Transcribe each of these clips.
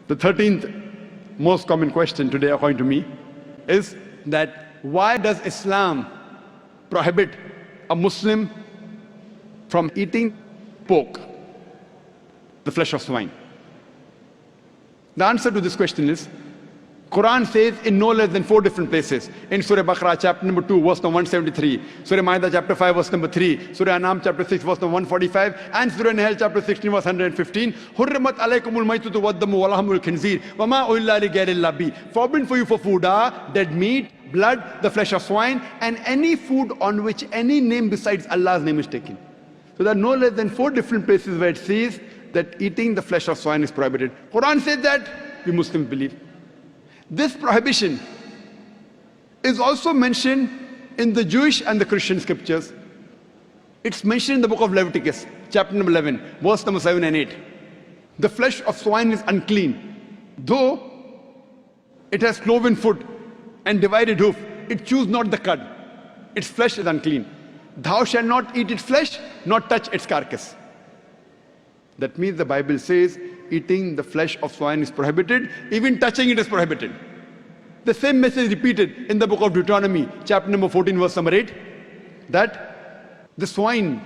The 13th most common question today, according to me, is that why does Islam prohibit a Muslim from eating pork, the flesh of swine? The answer to this question is, Quran says in no less than 4 different places. In Surah Baqarah, chapter number 2, verse number 173. Surah Ma'idah, chapter 5, verse number 3. Surah An'am, chapter 6, verse number 145. And Surah Nahl, chapter 16, verse 115. Hurrimat alaykumul maytutu waddamu walahmul khinzir. Wama uhilla li ghayrillah bi. Forbidden for you for food are dead meat, blood, the flesh of swine, and any food on which any name besides Allah's name is taken. So there are no less than 4 different places where it says that eating the flesh of swine is prohibited. Quran says that, we Muslims believe. This prohibition is also mentioned in the Jewish and the Christian scriptures. It's mentioned in the book of Leviticus, chapter number 11, verse number 7 and 8. The flesh of swine is unclean. Though it has cloven foot and divided hoof, it chews not the cud. Its flesh is unclean. Thou shalt not eat its flesh, nor touch its carcass. That means the Bible says eating the flesh of swine is prohibited, even touching it is prohibited. The same message repeated in the book of Deuteronomy, chapter number 14, verse number 8, that the swine,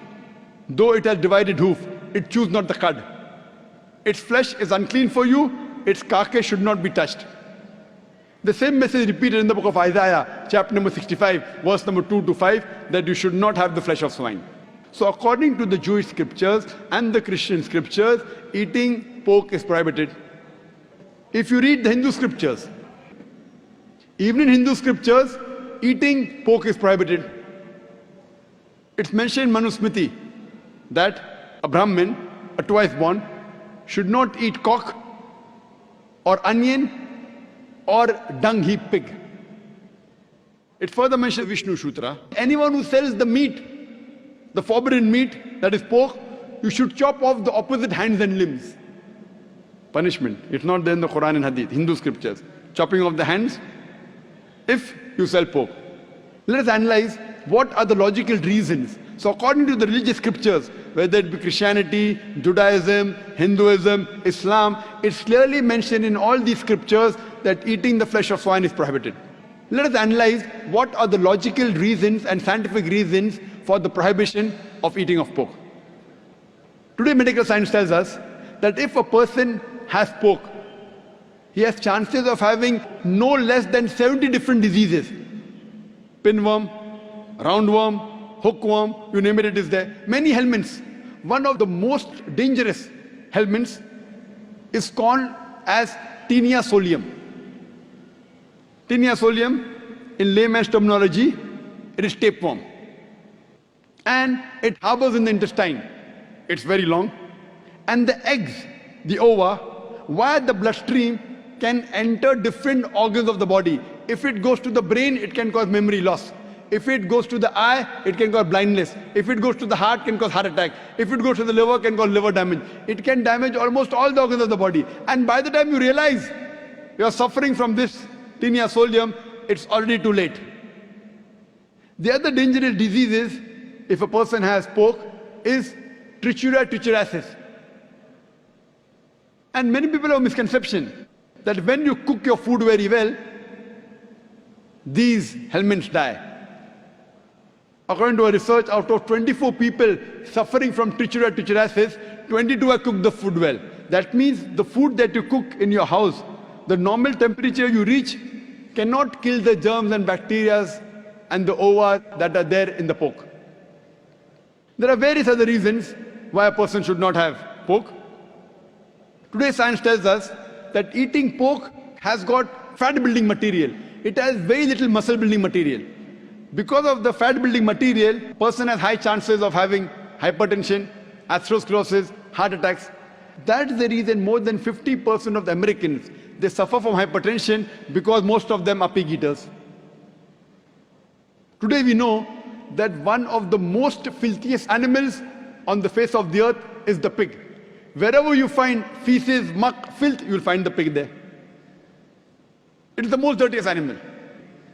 though it has divided hoof, it chews not the cud. Its flesh is unclean for you, its carcass should not be touched. The same message repeated in the book of Isaiah, chapter number 65, verse number 2 to 5, that you should not have the flesh of swine. So according to the Jewish scriptures and the Christian scriptures, eating pork is prohibited. If you read the Hindu scriptures, even in Hindu scriptures, eating pork is prohibited. It's mentioned in Manusmriti that a Brahmin, a twice born, should not eat cock or onion or dung heap pig. It further mentions Vishnu Sutra. Anyone who sells the meat, the forbidden meat, that is pork, you should chop off the opposite hands and limbs. Punishment. It's not there in the Quran and Hadith, Hindu scriptures. Chopping off the hands if you sell pork. Let us analyze what are the logical reasons. So according to the religious scriptures, whether it be Christianity, Judaism, Hinduism, Islam, it's clearly mentioned in all these scriptures that eating the flesh of swine is prohibited. Let us analyze what are the logical reasons and scientific reasons for the prohibition of eating of pork. Today medical science tells us that if a person has pork, he has chances of having no less than 70 different diseases. Pinworm, roundworm, hookworm, you name it, it is there. Many helminths. One of the most dangerous helminths is called as Taenia solium. Taenia solium, in layman's terminology, it is tapeworm. And it harbors in the intestine. It's very long. And the eggs, the ova, via the bloodstream can enter different organs of the body. If it goes to the brain, it can cause memory loss. If it goes to the eye, it can cause blindness. If it goes to the heart, it can cause heart attack. If it goes to the liver, it can cause liver damage. It can damage almost all the organs of the body. And by the time you realize you are suffering from this Taenia solium, it's already too late. The other dangerous diseases, if a person has pork, is Trichuria trichuriasis. And many people have a misconception that when you cook your food very well, these helminths die. According to a research, out of 24 people suffering from Trichuria trichuriasis, 22 have cooked the food well. That means the food that you cook in your house, the normal temperature you reach cannot kill the germs and bacteria and the ova that are there in the pork. There are various other reasons why a person should not have pork. Today science tells us that eating pork has got fat building material. It has very little muscle building material. Because of the fat building material, person has high chances of having hypertension, atherosclerosis, heart attacks. That is the reason more than 50% of the Americans, they suffer from hypertension because most of them are pig eaters. Today we know that one of the most filthiest animals on the face of the earth is the pig. Wherever you find feces, muck, filth, you will find the pig there. It is the most dirtiest animal.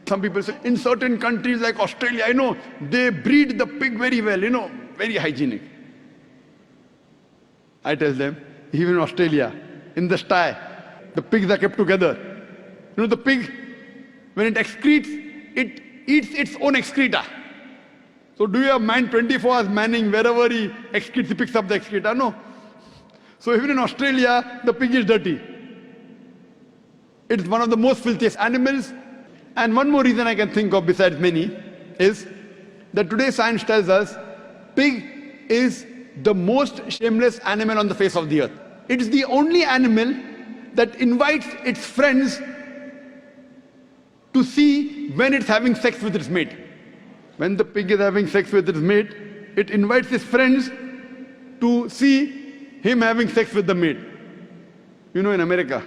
Some people say, in certain countries like Australia, I know, they breed the pig very well, very hygienic. I tell them, even in Australia, in the sty, The pigs are kept together. You know, the pig, when it excretes, it eats its own excreta. So do you have man 24 hours manning wherever he excretes, he picks up the excreta? No. So even in Australia, the pig is dirty. It's one of the most filthiest animals. And one more reason I can think of besides many is that today science tells us pig is the most shameless animal on the face of the earth. It is the only animal that invites its friends to see when it's having sex with its mate. When the pig is having sex with its mate, it invites his friends to see him having sex with the mate. You know, in America,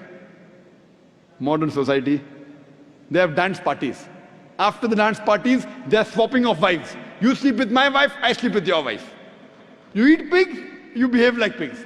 modern society, they have dance parties. After the dance parties, they are swapping of wives. You sleep with my wife, I sleep with your wife. You eat pigs, you behave like pigs.